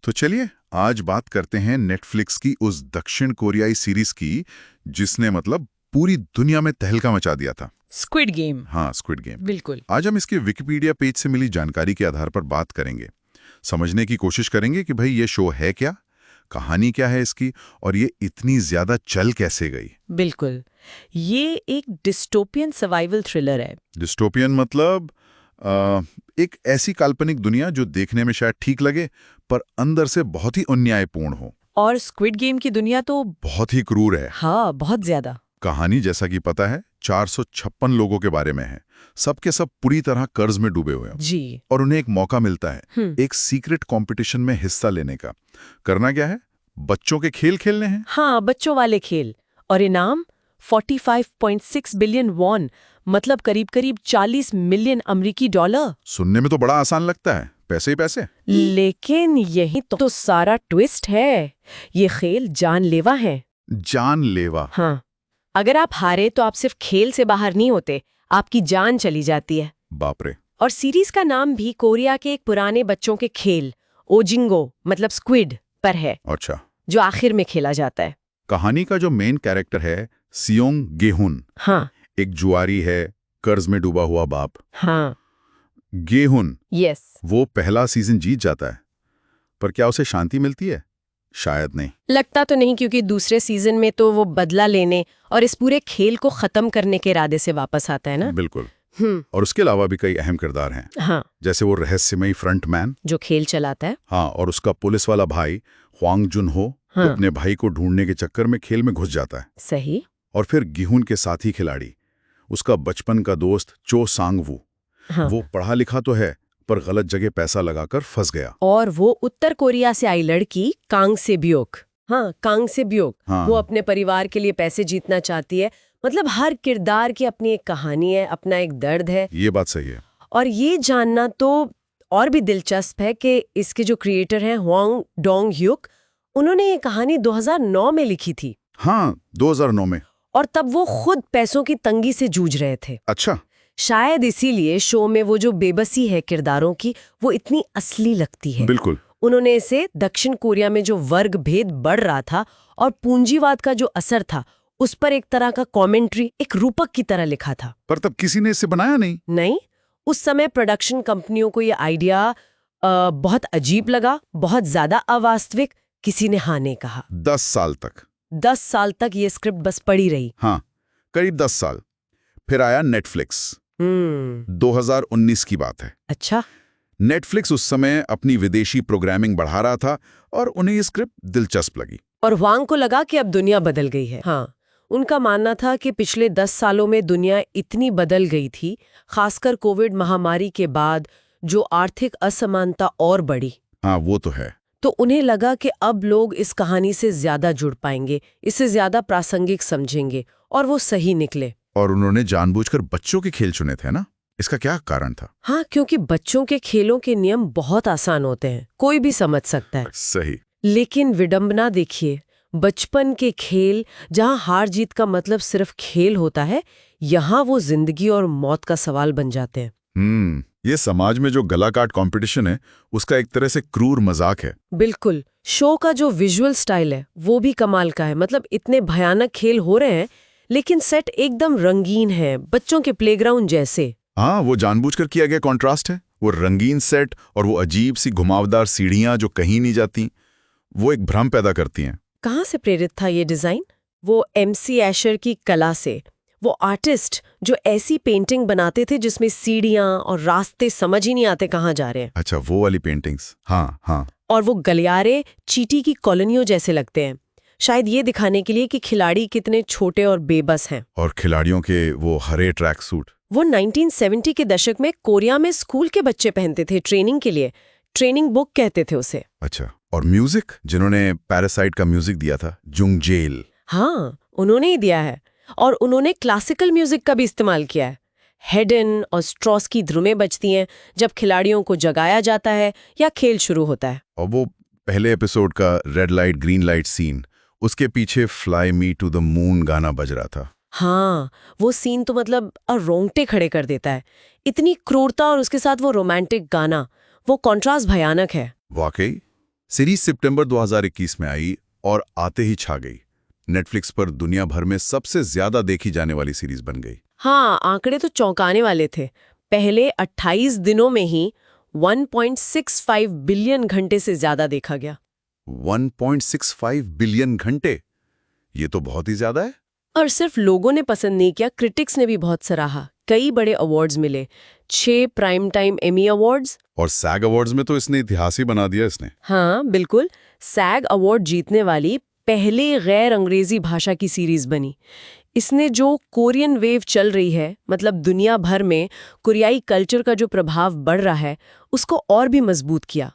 तो चलिए आज बात करते हैं नेटफ्लिक्स की उस दक्षिण कोरियाई सीरीज की जिसने मतलब पूरी दुनिया में तहलका मचा दिया था। Squid game. हाँ, स्क्विड गेम। बिल्कुल। आज हम इसके विकिपीडिया पेज से मिली जानकारी के आधार पर बात करेंगे, समझने की कोशिश करेंगे कि भाई ये शो है क्या, कहानी क्या है इसकी, और ये इतनी ज्यादा चल कैसे गई। बिल्कुल, ये एक डिस्टोपियन सर्वाइवल थ्रिलर है। डिस्टोपियन मतलब एक ऐसी काल्पनिक दुनिया जो देखने में शायद ठीक लगे पर अंदर से बहुत ही अन्यायपूर्ण हो। और स्क्विड गेम की दुनिया तो बहुत ही क्रूर है। हाँ, बहुत ज्यादा। कहानी जैसा कि पता है 456 लोगों के बारे में है, सबके सब पूरी तरह कर्ज में डूबे हुए हैं जी। और उन्हें एक मौका मिलता है एक सीक्रेट कंपटीशन में हिस्सा लेने का। करना क्या है? बच्चों के खेल खेलने हैं। हाँ, बच्चों वाले खेल। और इनाम 45.6 बिलियन वॉन, मतलब करीब 40 मिलियन अमेरिकी डॉलर। सुनने में तो बड़ा आसान लगता है, पैसे ही पैसे। लेकिन यही तो सारा ट्विस्ट है। ये खेल जानलेवा है। जानलेवा? हाँ, अगर आप हारे तो आप सिर्फ खेल से बाहर नहीं होते, आपकी जान चली जाती है। बाप रे। और सीरीज का नाम भी कोरिया के एक पुराने बच्चों के खेल ओजिंगो मतलब स्क्विड पर है। अच्छा। जो आखिर में खेला जाता है। कहानी का जो मेन कैरेक्टर है सियोंग गेहुन। हाँ। एक जुआरी है, कर्ज में डूबा हुआ बाप। हाँ। गेहुन। यस। वो पहला सीजन जीत जाता है, पर क्या उसे शांति मिलती है? शायद नहीं। लगता तो नहीं, क्योंकि दूसरे सीजन में तो वो बदला लेने और इस पूरे खेल को खत्म करने के इरादे से वापस आता है ना। बिल्कुल। और उसके अलावा भी कई अहम किरदार हैं। हाँ। जैसे वो रहस्यमयी फ्रंटमैन जो खेल चलाता है। हाँ, और उसका पुलिस वाला भाई ह्वांग जुन हो। हाँ। वो अपने भाई को ढूंढने के चक्कर में खेल में घुस जाता है। सही। और फिर गेहून के साथी खिलाड़ी, उसका बचपन का दोस्त चो सांग-वू। हाँ। वो पढ़ा लिखा तो है पर गलत जगह पैसा लगाकर फंस गया। और वो उत्तर कोरिया से आई लड़की कांग सेब्योक। हाँ, कांग सेब्योक। हाँ। वो अपने परिवार के लिए पैसे जीतना चाहती है। मतलब हर किरदार की अपनी एक कहानी है, अपना एक दर्द है। ये बात सही है। और ये जानना तो और भी दिलचस्प है कि इसके जो क्रिएटर हैं हवांग डोंग-ह्यूक, उन्होंने ये कहानी 2009 में लिखी थी। हाँ, 2009 में। और तब वो खुद पैसों की तंगी से जूझ रहे थे। अच्छा। शायद इसीलिए शो में वो जो बेबसी है किरदारों की, वो इतनी असली लगती है। बिल्कुल। उन्होंने इसे दक्षिण कोरिया में जो वर्ग भेद बढ़ रहा था और पूंजीवाद का जो असर था, उस पर एक तरह का कमेंट्री, एक रूपक की तरह लिखा था। पर तब किसी ने इसे बनाया नहीं। उस समय प्रोडक्शन कंपनियों को ये आइडिया बहुत अजीब लगा, बहुत ज्यादा अवास्तविक। किसी ने हाँ नहीं कहा। 10 साल तक। 10 साल तक ये स्क्रिप्ट बस पड़ी रही। हाँ, करीब 10 साल। फिर आया नेटफ्लिक्स। 2019 की बात है। अच्छा। नेटफ्लिक्स उस समय अपनी विदेशी प्रोग्रामिंग बढ़ा रहा था और उन्हें ये स्क्रिप्ट दिलचस्प लगी। और वांग को लगा कि अब दुनिया बदल गई है। हाँ, उनका मानना था कि पिछले 10 सालों में दुनिया इतनी बदल गई थी, खासकर कोविड महामारी के बाद जो आर्थिक असमानता और बढ़ी। हाँ, वो तो है। तो उन्हें लगा कि अब लोग इस कहानी से ज्यादा जुड़ पाएंगे, इसे ज्यादा प्रासंगिक समझेंगे, और वो सही निकले। और उन्होंने जानबूझकर बच्चों के खेल चुने थे ना? इसका क्या कारण था? हाँ, क्योंकि बच्चों के खेलों के नियम बहुत आसान होते हैं, कोई भी समझ सकता है। सही। लेकिन विडंबना देखिए, बचपन के खेल जहाँ हार जीत का मतलब सिर्फ खेल होता है, यहाँ वो जिंदगी और मौत का सवाल बन जाते हैं। ये समाज में जो गला काट कंपटीशन है, उसका एक तरह से क्रूर मजाक है। बिल्कुल। शो का जो विजुअल स्टाइल है वो भी कमाल का है। मतलब इतने भयानक खेल हो रहे हैं, लेकिन सेट एकदम रंगीन है, बच्चों के प्लेग्राउंड जैसे। हाँ, वो जानबूझकर किया गया कॉन्ट्रास्ट है। वो रंगीन सेट और वो अजीब सी घुमावदार सीढ़ियां जो कहीं नहीं जाती, वो एक भ्रम पैदा करती हैं। कहाँ से प्रेरित था ये डिजाइन? वो MC एशर की कला से। वो आर्टिस्ट जो ऐसी पेंटिंग बनाते थे जिसमें सीढ़ियां और रास्ते समझ ही नहीं आते कहाँ जा रहे हैं। अच्छा, वो वाली पेंटिंग्स। हाँ हाँ। और वो गलियारे चींटी की कॉलोनियों जैसे लगते हैं, शायद ये दिखाने के लिए कि खिलाड़ी कितने छोटे और बेबस हैं। और खिलाड़ियों के वो हरे ट्रैक सूट, वो 1970 के दशक में कोरिया में स्कूल के बच्चे पहनते थे ट्रेनिंग के लिए। ट्रेनिंग बुक कहते थे उसे। अच्छा, और म्यूजिक, जिन्होंने पैरासाइट का म्यूजिक दिया था, जुंग जेल। हाँ, उन्होंने ही दिया है। और उन्होंने क्लासिकल म्यूजिक का भी इस्तेमाल किया है। हेडन और स्ट्रॉस की धुनें बजती हैं जब खिलाड़ियों को जगाया जाता है या खेल शुरू होता है। और वो पहले एपिसोड का red light green light scene, उसके पीछे fly me to the moon गाना बज रहा था। हाँ, वो सीन तो मतलब रोंगटे खड़े कर देता है। इतनी क्रूरता और उसके साथ वो रोमांटिक गाना, वो कॉन्ट्रास्ट भयानक है। वाकई सीरीज सितंबर 2021 में आई और आते ही छा गई। नेटफ्लिक्स पर दुनिया भर में सबसे ज्यादा देखी जाने वाली सीरीज बन गई। हाँ, आंकड़े तो चौंकाने वाले थे। पहले 28 दिनों में ही 1.65 बिलियन घंटे से ज्यादा देखा गया। 1.65 बिलियन घंटे, ये तो बहुत ही ज्यादा है। और सिर्फ लोगों ने पसंद नहीं किया, क्रिटिक्स ने भी बहुत सराहा। कई बड़े अवार्ड्स मिले, 6 प्राइम टाइम एमी अवार्ड्स। और सैग अवार्ड्स में तो इसने इतिहास ही बना दिया इसने। हाँ बिल्कुल, सैग अवार्ड जीतने वाली पहले गैर अंग्रेजी भाषा की सीरीज बनी। इसने जो कोरियन वेव चल रही है, मतलब दुनिया भर में कोरियाई कल्चर का जो प्रभाव बढ़ रहा है, उसको और भी मजबूत किया।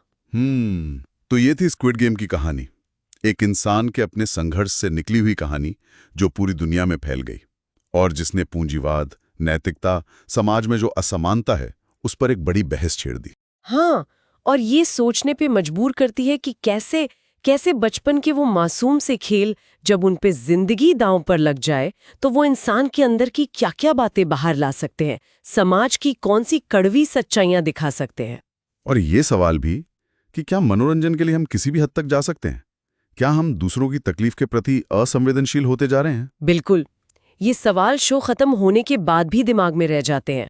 तो ये थी स्क्विड गेम की कहानी। एक इंसान के अपने संघर्ष से निकली हुई कहानी जो पूरी दुनिया में फैल गई और जिसने पूंजीवाद, नैतिकता, समाज में जो असमानता है, उस पर एक बड़ी बहस छेड़ दी। हाँ, और ये सोचने पे मजबूर करती है कि कैसे बचपन के वो मासूम से खेल जब उन पे जिंदगी दांव पर लग जाए तो वो इंसान के अंदर की क्या-क्या बातें बाहर ला सकते हैं, समाज की कौन सी कड़वी सच्चाइयां दिखा सकते हैं। और ये सवाल भी कि क्या मनोरंजन के लिए हम किसी भी हद तक जा सकते हैं? क्या हम दूसरों की तकलीफ के प्रति असंवेदनशील होते जा रहे हैं? बिल्कुल, ये सवाल शो खत्म होने के बाद भी दिमाग में रह जाते हैं।